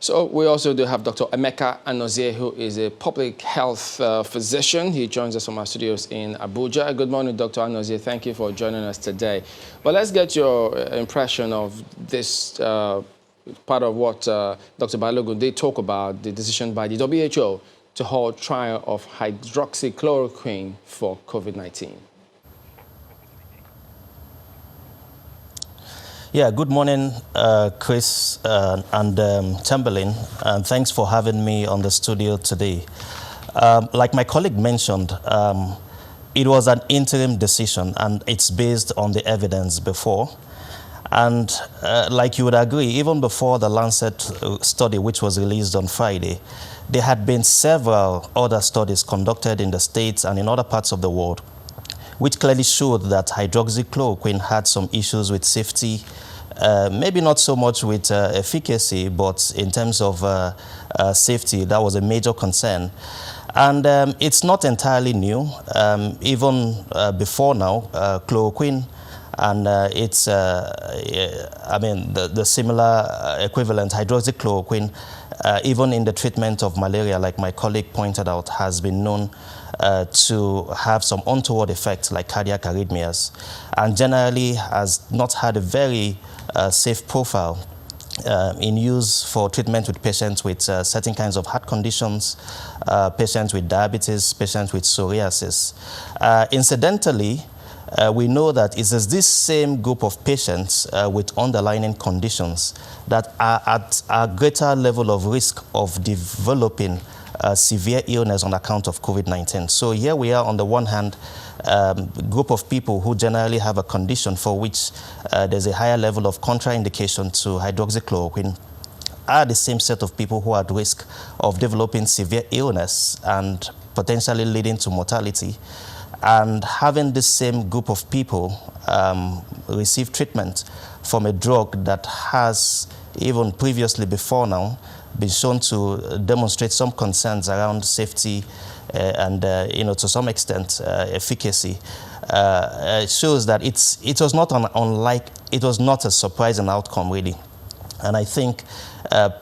So we also do have Dr. Emeka Anozie, who is a public health physician. He joins us from our studios in Abuja. Good morning, Dr. Anozie. Thank you for joining us today. But let's get your impression of this part of what Dr. Balogun did talk about, the decision by the WHO to hold trial of hydroxychloroquine for COVID-19. Yeah, good morning, Chris and Chamberlain, and thanks for having me on the studio today. Like my colleague mentioned, it was an interim decision, and it's based on the evidence before. And like you would agree, even before the Lancet study, which was released on Friday, there had been several other studies conducted in the States and in other parts of the world, which clearly showed that hydroxychloroquine had some issues with safety, maybe not so much with efficacy, but in terms of safety, that was a major concern. And it's not entirely new. Even before now, chloroquine and the similar equivalent, hydroxychloroquine, even in the treatment of malaria, like my colleague pointed out, has been known to have some untoward effects like cardiac arrhythmias, and generally has not had a very safe profile in use for treatment with patients with certain kinds of heart conditions, patients with diabetes, patients with psoriasis. Incidentally, we know that it is this same group of patients with underlying conditions that are at a greater level of risk of developing severe illness on account of COVID-19. So here we are, on the one hand, group of people who generally have a condition for which there's a higher level of contraindication to hydroxychloroquine, are the same set of people who are at risk of developing severe illness and potentially leading to mortality. And having this same group of people receive treatment from a drug that has, even previously before now, been shown to demonstrate some concerns around safety and, to some extent, efficacy, shows that it was not a surprising outcome, really. And I think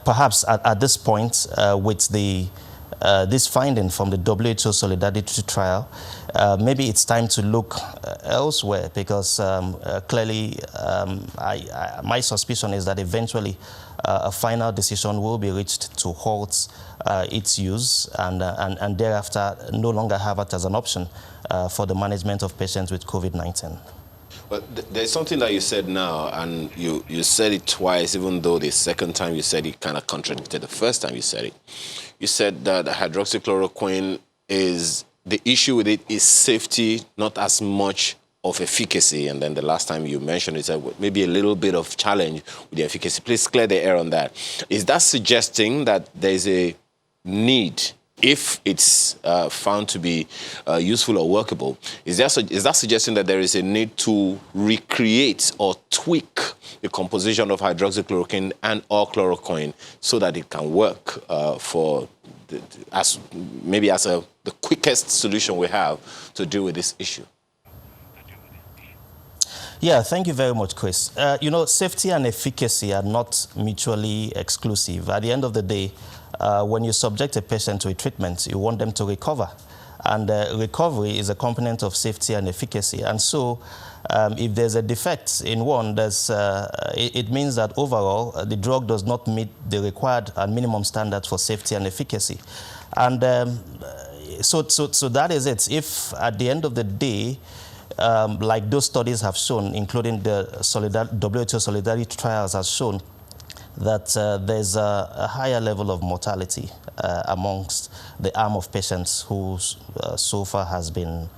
perhaps at this point, with this finding from the WHO Solidarity Trial, maybe it's time to look elsewhere, because clearly my suspicion is that eventually a final decision will be reached to halt its use and thereafter no longer have it as an option for the management of patients with COVID-19. But there's something that you said now, and you said it twice, even though the second time you said it kind of contradicted the first time you said it. You said that hydroxychloroquine is, the issue with it is safety, not as much of efficacy. And then the last time you mentioned it, said maybe a little bit of challenge with the efficacy. Please clear the air on that. Is that suggesting that there's a need, if it's found to be useful or workable, is that suggesting that there is a need to recreate or tweak the composition of hydroxychloroquine and or chloroquine so that it can work the quickest solution we have to deal with this issue? Yeah, thank you very much, Chris. Safety and efficacy are not mutually exclusive. At the end of the day, when you subject a patient to a treatment, you want them to recover. And recovery is a component of safety and efficacy. And so if there's a defect in one, it means that overall the drug does not meet the required and minimum standards for safety and efficacy. And so that is it. If at the end of the day, like those studies have shown, including the WHO Solidarity Trials has shown, that there's a higher level of mortality amongst the arm of patients who so far has been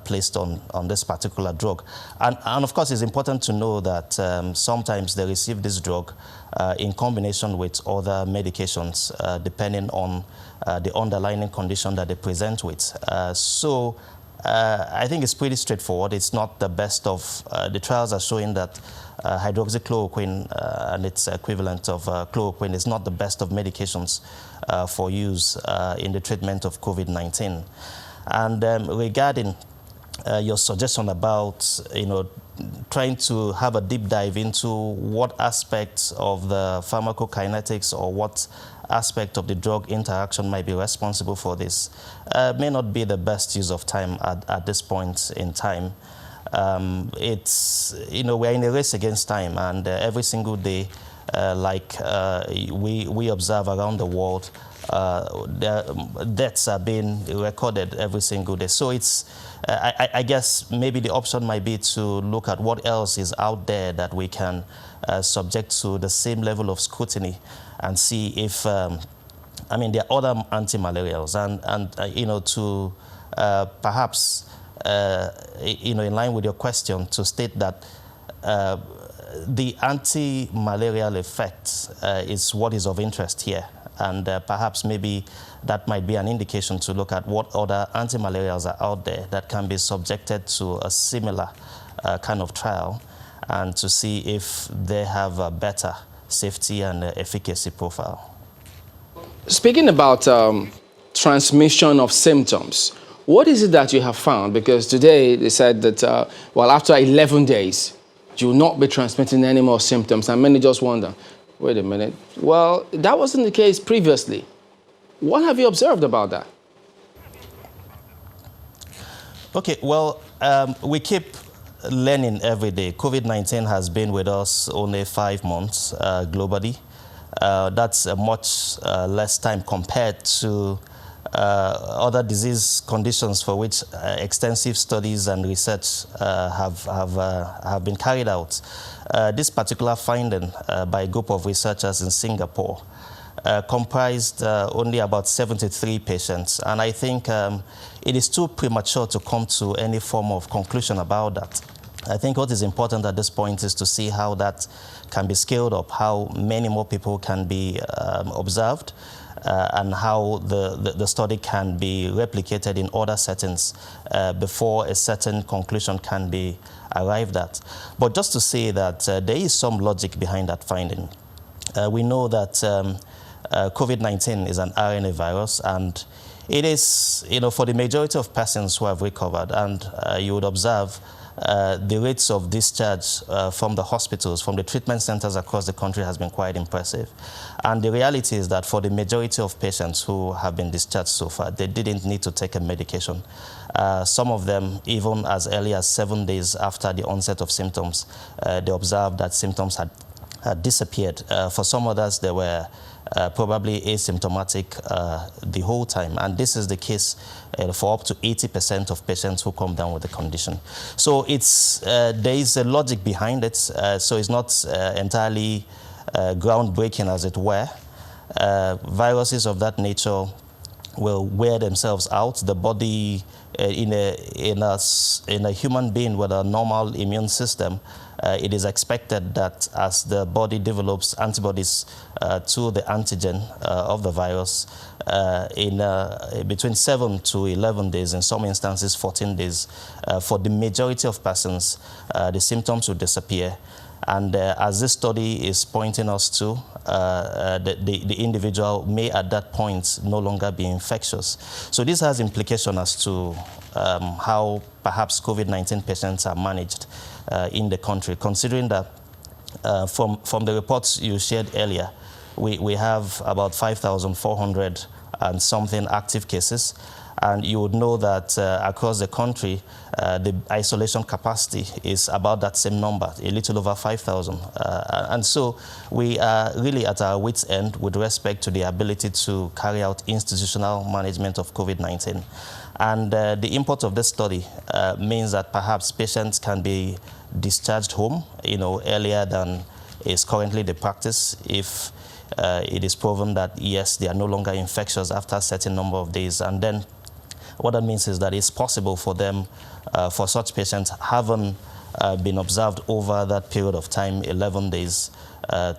placed on this particular drug. And of course, it's important to know that sometimes they receive this drug in combination with other medications, depending on the underlying condition that they present with. I think it's pretty straightforward. It's not the best of, the trials are showing that hydroxychloroquine and its equivalent of chloroquine is not the best of medications for use in the treatment of COVID-19. And regarding your suggestion about, trying to have a deep dive into what aspects of the pharmacokinetics or what aspect of the drug interaction might be responsible for this may not be the best use of time at this point in time. It's, we're in a race against time, and every single day, we observe around the world, deaths are being recorded every single day. So it's, I guess maybe the option might be to look at what else is out there that we can subject to the same level of scrutiny and see if, there are other anti-malarials and to perhaps, in line with your question, to state that the anti-malarial effect is what is of interest here. And perhaps maybe that might be an indication to look at what other anti-malarials are out there that can be subjected to a similar kind of trial and to see if they have a better safety and efficacy profile. Speaking about transmission of symptoms, what is it that you have found? Because today they said that, after 11 days, you will not be transmitting any more symptoms, and many just wonder, wait a minute, well, that wasn't the case previously. What have you observed about that? Okay, well, we keep learning every day. COVID-19 has been with us only 5 months globally. That's a much less time compared to other disease conditions for which extensive studies and research have been carried out. This particular finding by a group of researchers in Singapore comprised only about 73 patients, and I think it is too premature to come to any form of conclusion about that. I think what is important at this point is to see how that can be scaled up, how many more people can be observed, and how the study can be replicated in other settings before a certain conclusion can be arrived at. But just to say that there is some logic behind that finding. We know that COVID-19 is an RNA virus, and it is, for the majority of persons who have recovered, and you would observe the rates of discharge from the hospitals, from the treatment centers across the country has been quite impressive. And the reality is that for the majority of patients who have been discharged so far, they didn't need to take a medication. Some of them, even as early as 7 days after the onset of symptoms, they observed that symptoms had disappeared. For some others, they were probably asymptomatic the whole time. And this is the case for up to 80% of patients who come down with the condition. So it's, there is a logic behind it. So it's not entirely groundbreaking, as it were. Viruses of that nature will wear themselves out. The body, in a human being with a normal immune system, it is expected that as the body develops antibodies to the antigen of the virus, in between 7 to 11 days, in some instances 14 days, for the majority of persons, the symptoms will disappear. And as this study is pointing us to, the individual may at that point no longer be infectious. So this has implication as to how perhaps COVID-19 patients are managed in the country, considering that from the reports you shared earlier, we have about 5,400 and something active cases. And you would know that across the country, the isolation capacity is about that same number, a little over 5,000. And so we are really at our wits' end with respect to the ability to carry out institutional management of COVID-19. And the import of this study means that perhaps patients can be discharged home, earlier than is currently the practice if it is proven that, yes, they are no longer infectious after a certain number of days. And then what that means is that it's possible for them, for such patients, having been observed over that period of time, 11 days,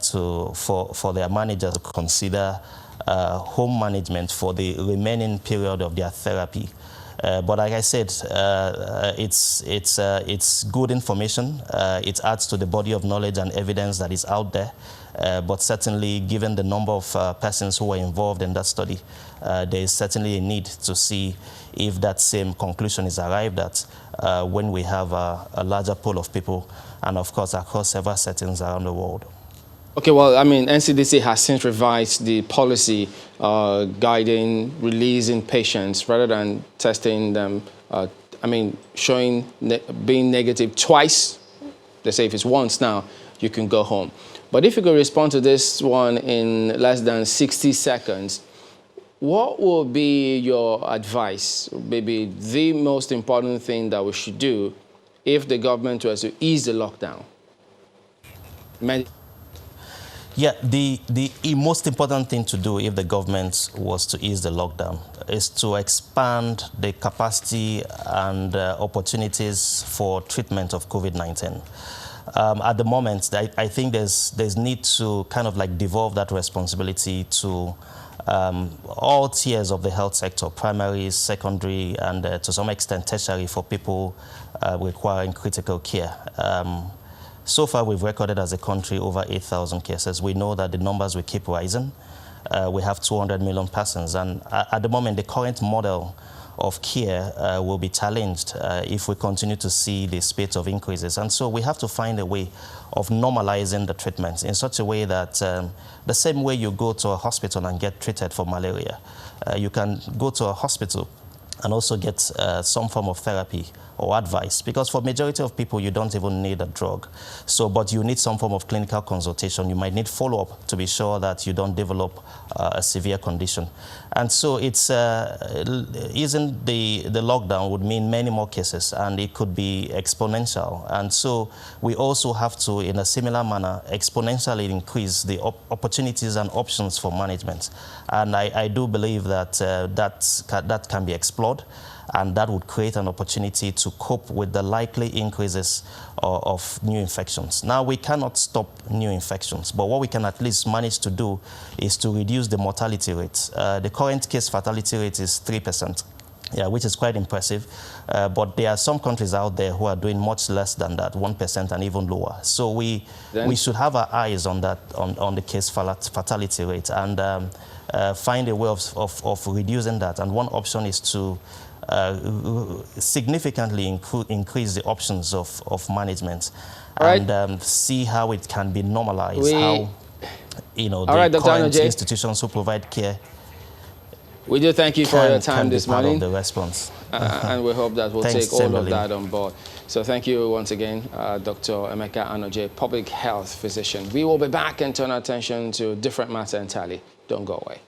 for their manager to consider home management for the remaining period of their therapy. But like I said, it's good information. It adds to the body of knowledge and evidence that is out there. But certainly, given the number of persons who were involved in that study, there is certainly a need to see if that same conclusion is arrived at when we have a larger pool of people, and of course across several settings around the world. Okay, well, I mean, NCDC has since revised the policy guiding releasing patients rather than testing them. Being negative twice. They say if it's once now, you can go home. But if you could respond to this one in less than 60 seconds, what will be your advice, maybe the most important thing that we should do if the government was to ease the lockdown? Yeah, the most important thing to do if the government was to ease the lockdown is to expand the capacity and opportunities for treatment of COVID-19. At the moment, I think there's need to kind of like devolve that responsibility to all tiers of the health sector, primary, secondary, and to some extent tertiary for people requiring critical care. So far, we've recorded as a country over 8,000 cases. We know that the numbers will keep rising. We have 200 million persons, and at the moment, the current model of care will be challenged if we continue to see the spate of increases. And so we have to find a way of normalizing the treatments in such a way that the same way you go to a hospital and get treated for malaria, you can go to a hospital and also get some form of therapy or advice, because for majority of people, you don't even need a drug. So, but you need some form of clinical consultation. You might need follow-up to be sure that you don't develop a severe condition. And so it's, easing the lockdown would mean many more cases, and it could be exponential. And so we also have to, in a similar manner, exponentially increase the opportunities and options for management. And I do believe that that can be explored, and that would create an opportunity to cope with the likely increases of new infections. Now, we cannot stop new infections, but what we can at least manage to do is to reduce the mortality rates. The current case fatality rate is 3%. Yeah, which is quite impressive. But there are some countries out there who are doing much less than that, 1% and even lower. So we should have our eyes on that, on the case fatality rate, and find a way of reducing that. And one option is to significantly increase the options of management, and see how it can be normalized, how the current institutions who provide care. We do thank you for your time this morning. Of the response. And we hope that we'll take all of that on board. So thank you once again, Dr. Emeka Anoje, public health physician. We will be back and turn our attention to a different matter entirely. Don't go away.